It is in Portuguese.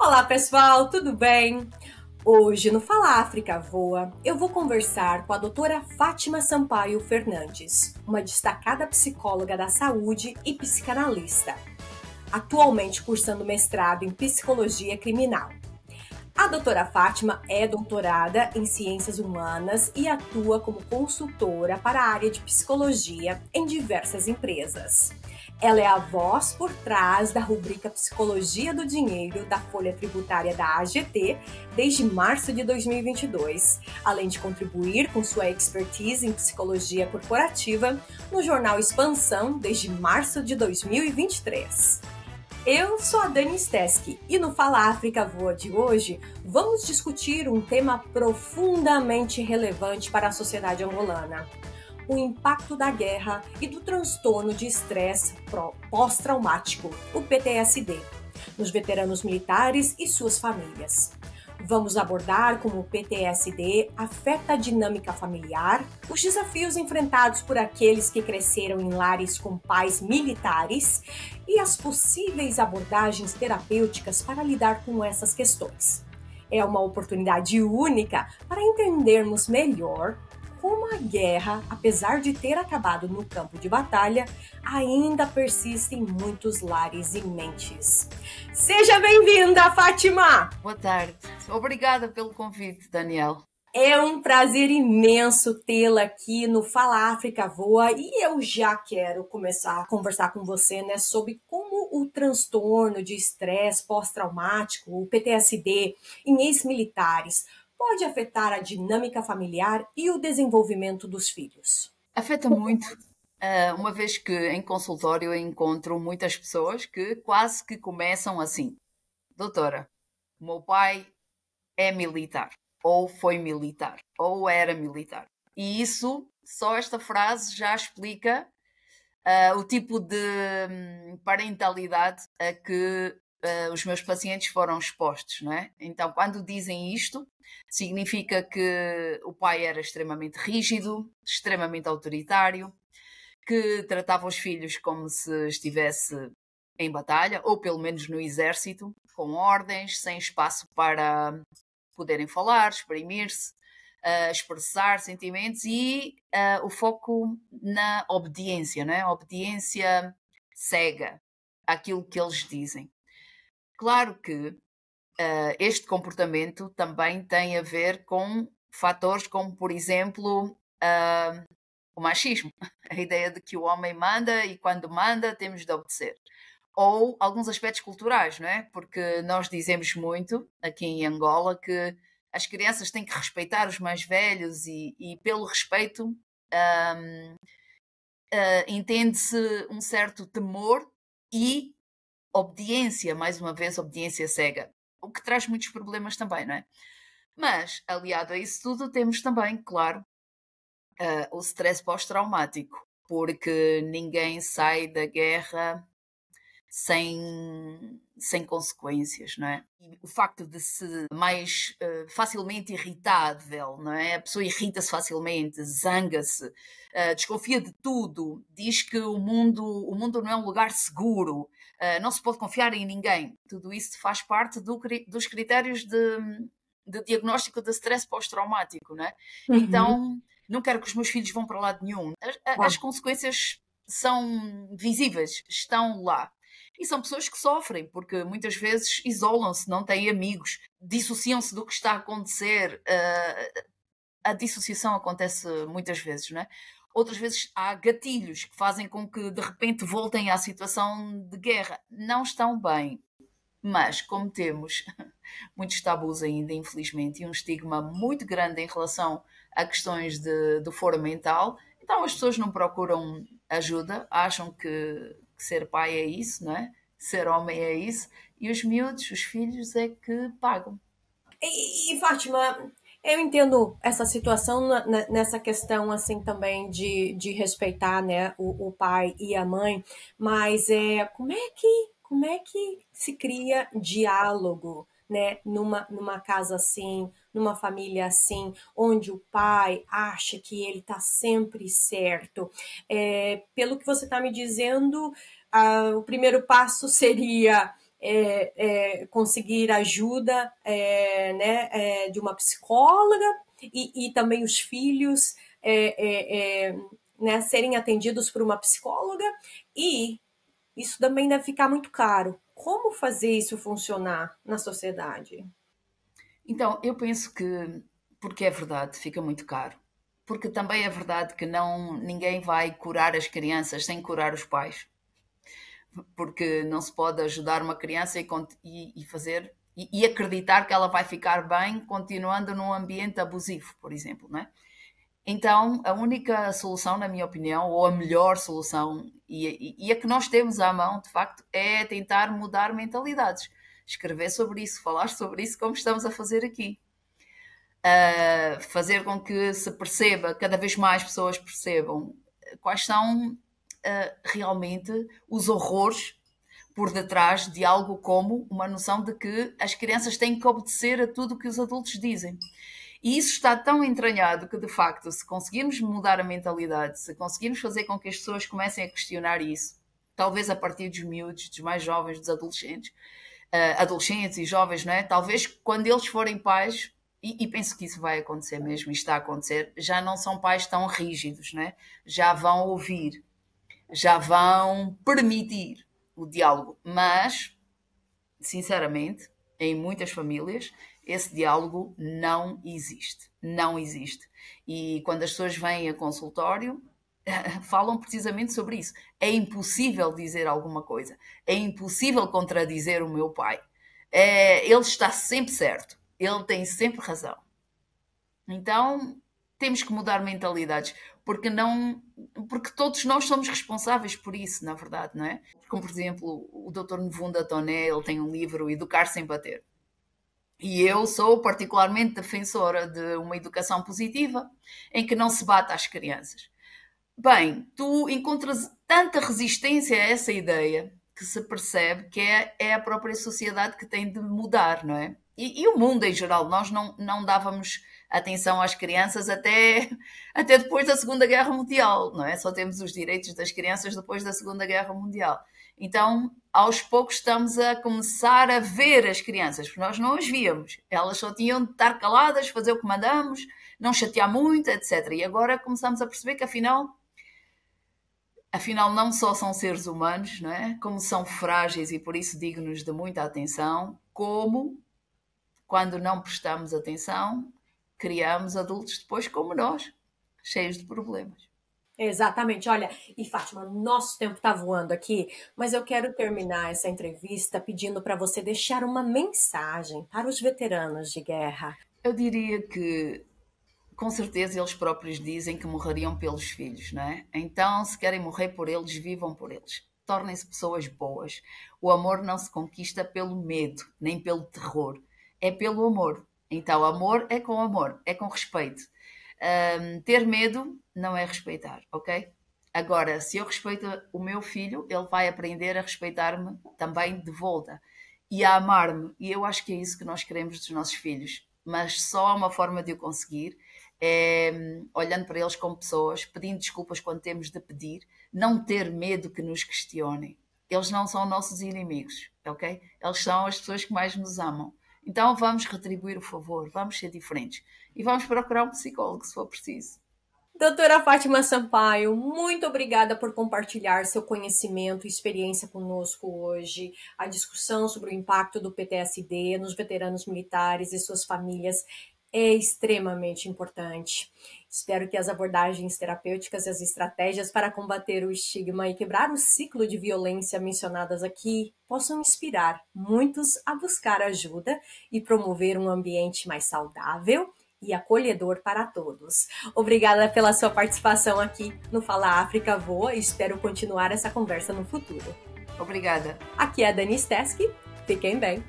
Olá pessoal, tudo bem? Hoje no Fala África Voa, eu vou conversar com a doutora Fátima Sampaio Fernandes, uma destacada psicóloga da saúde e psicanalista, atualmente cursando mestrado em psicologia criminal. A doutora Fátima é doutorada em ciências humanas e atua como consultora para a área de psicologia em diversas empresas. Ela é a voz por trás da rubrica Psicologia do Dinheiro da Folha Tributária da AGT desde março de 2022, além de contribuir com sua expertise em psicologia corporativa no jornal Expansão desde março de 2023. Eu sou a Dani Steski e no Fala África Voa de hoje vamos discutir um tema profundamente relevante para a sociedade angolana: o impacto da guerra e do transtorno de estresse pós-traumático, o PTSD, nos veteranos militares e suas famílias. Vamos abordar como o PTSD afeta a dinâmica familiar, os desafios enfrentados por aqueles que cresceram em lares com pais militares e as possíveis abordagens terapêuticas para lidar com essas questões. É uma oportunidade única para entendermos melhor como a guerra, apesar de ter acabado no campo de batalha, ainda persiste em muitos lares e mentes. Seja bem-vinda, Fátima! Boa tarde. Obrigada pelo convite, Daniel. É um prazer imenso tê-la aqui no Fala África Voa e eu já quero começar a conversar com você, sobre como o transtorno de estresse pós-traumático, o PTSD, em ex-militares pode afetar a dinâmica familiar e o desenvolvimento dos filhos. Afeta muito, uma vez que em consultório eu encontro muitas pessoas que quase que começam assim: doutora, o meu pai é militar, ou foi militar, ou era militar. E isso, só esta frase já explica o tipo de parentalidade a que os meus pacientes foram expostos, não é? Então, quando dizem isto, significa que o pai era extremamente rígido, extremamente autoritário, que tratava os filhos como se estivesse em batalha, ou pelo menos no exército, com ordens, sem espaço para poderem falar, exprimir-se, expressar sentimentos e o foco na obediência, não é? Obediência cega àquilo que eles dizem. Claro que este comportamento também tem a ver com fatores como, por exemplo, o machismo. A ideia de que o homem manda e quando manda temos de obedecer. Ou alguns aspectos culturais, não é? Porque nós dizemos muito aqui em Angola que as crianças têm que respeitar os mais velhos e pelo respeito entende-se um certo temor e obediência, mais uma vez, obediência cega, o que traz muitos problemas também, não é? Mas, aliado a isso tudo, temos também, claro, o stress pós-traumático, porque ninguém sai da guerra sem consequências, não é? E o facto de ser mais facilmente irritável, não é? A pessoa irrita-se facilmente, zanga-se, desconfia de tudo, diz que o mundo não é um lugar seguro, não se pode confiar em ninguém. Tudo isso faz parte dos critérios de diagnóstico de stress pós-traumático, não é? Então, não quero que os meus filhos vão para lado nenhum. As consequências são visíveis, estão lá. E são pessoas que sofrem, porque muitas vezes isolam-se, não têm amigos, dissociam-se do que está a acontecer. A dissociação acontece muitas vezes, não é? Outras vezes há gatilhos que fazem com que de repente voltem à situação de guerra. Não estão bem. Mas, como temos muitos tabus ainda, infelizmente, e um estigma muito grande em relação a questões do foro mental, então as pessoas não procuram ajuda, acham que ser pai é isso, não é? Ser homem é isso, e os miúdos, os filhos, é que pagam. E Fátima, eu entendo essa situação nessa questão assim também de respeitar, o pai e a mãe, mas como é que se cria diálogo, numa casa assim, numa família assim, onde o pai acha que ele está sempre certo? Pelo que você está me dizendo, o primeiro passo seria conseguir ajuda né, de uma psicóloga e também os filhos né, serem atendidos por uma psicóloga, e isso também deve ficar muito caro. Como fazer isso funcionar na sociedade? Então, eu penso que, porque é verdade, fica muito caro. Porque também é verdade que ninguém vai curar as crianças sem curar os pais. Porque não se pode ajudar uma criança e fazer e acreditar que ela vai ficar bem continuando num ambiente abusivo, por exemplo, não é? Então, a única solução, na minha opinião, ou a melhor solução, e a que nós temos à mão, de facto, é tentar mudar mentalidades. Escrever sobre isso, falar sobre isso, como estamos a fazer aqui. Fazer com que se perceba, cada vez mais pessoas percebam quais são realmente os horrores por detrás de algo como uma noção de que as crianças têm que obedecer a tudo o que os adultos dizem. E isso está tão entranhado que, de facto, se conseguirmos mudar a mentalidade, se conseguirmos fazer com que as pessoas comecem a questionar isso, talvez a partir dos miúdos, dos mais jovens, dos adolescentes e jovens, não é? Talvez quando eles forem pais, e penso que isso vai acontecer mesmo, e está a acontecer, já não são pais tão rígidos, não é? Já vão ouvir, já vão permitir o diálogo, mas, sinceramente, em muitas famílias, esse diálogo não existe. Não existe. E quando as pessoas vêm a consultório, falam precisamente sobre isso. É impossível dizer alguma coisa. É impossível contradizer o meu pai. Ele está sempre certo. Ele tem sempre razão. Então, temos que mudar mentalidades, porque todos nós somos responsáveis por isso, na verdade, não é? Como, por exemplo, o Dr. Nvunda Toné, ele tem um livro, Educar Sem Bater. E eu sou particularmente defensora de uma educação positiva em que não se bata às crianças. Bem, tu encontras tanta resistência a essa ideia que se percebe que é a própria sociedade que tem de mudar, não é? E o mundo em geral. Nós não dávamos atenção às crianças até depois da Segunda Guerra Mundial, não é? Só temos os direitos das crianças depois da Segunda Guerra Mundial. Então, aos poucos estamos a começar a ver as crianças, porque nós não as víamos. Elas só tinham de estar caladas, fazer o que mandamos, não chatear muito, etc. E agora começamos a perceber que afinal não só são seres humanos, não é? Como são frágeis e por isso dignos de muita atenção, como, quando não prestamos atenção, criamos adultos depois como nós, cheios de problemas. Exatamente. Olha, e Fátima, nosso tempo está voando aqui, mas eu quero terminar essa entrevista pedindo para você deixar uma mensagem para os veteranos de guerra. Eu diria que, com certeza, eles próprios dizem que morreriam pelos filhos, não é? Então, se querem morrer por eles, vivam por eles. Tornem-se pessoas boas. O amor não se conquista pelo medo, nem pelo terror. É pelo amor. Então, amor, é com respeito. Ter medo não é respeitar, ok? Agora, se eu respeito o meu filho, ele vai aprender a respeitar-me também de volta e a amar-me. E eu acho que é isso que nós queremos dos nossos filhos. Mas só há uma forma de o conseguir, olhando para eles como pessoas, pedindo desculpas quando temos de pedir, não ter medo que nos questionem. Eles não são nossos inimigos, ok? Eles são as pessoas que mais nos amam. Então vamos retribuir o favor, vamos ser diferentes e vamos procurar um psicólogo se for preciso. Doutora Fátima Sampaio, muito obrigada por compartilhar seu conhecimento e experiência conosco hoje. A discussão sobre o impacto do PTSD nos veteranos militares e suas famílias é extremamente importante. Espero que as abordagens terapêuticas e as estratégias para combater o estigma e quebrar o ciclo de violência mencionadas aqui possam inspirar muitos a buscar ajuda e promover um ambiente mais saudável e acolhedor para todos. Obrigada pela sua participação aqui no Fala África Voa e espero continuar essa conversa no futuro. Obrigada. Aqui é a Dani Steski. Fiquem bem.